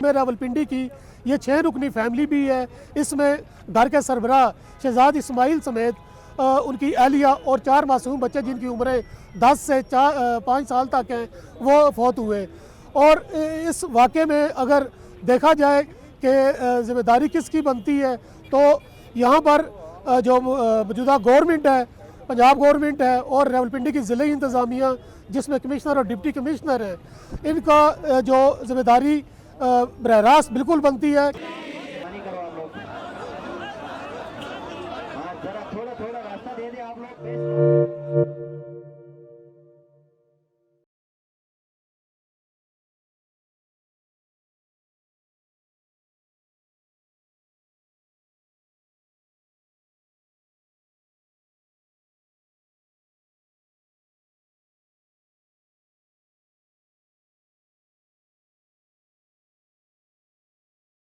में रावलपिंडी की ये 6 रुकनी फैमिली भी है। इसमें घर के सरबराह शहजाद इस्माइल समेत उनकी अहलिया और 4 मासूम बच्चे जिनकी उम्रें 10 से 5 साल तक हैं वो फौत हुए। और इस वाक़े में अगर देखा जाए कि ज़िम्मेदारी किसकी बनती है तो यहाँ पर जो मौजूदा गवर्नमेंट है, पंजाब गवर्नमेंट है और रावलपिंडी की ज़िले इंतज़ामिया जिसमें कमिश्नर और डिप्टी कमिश्नर हैं, इनका जो ज़िम्मेदारी बरह रास्त बिल्कुल बनती है। थोड़ा रास्ता दे दें आप लोग।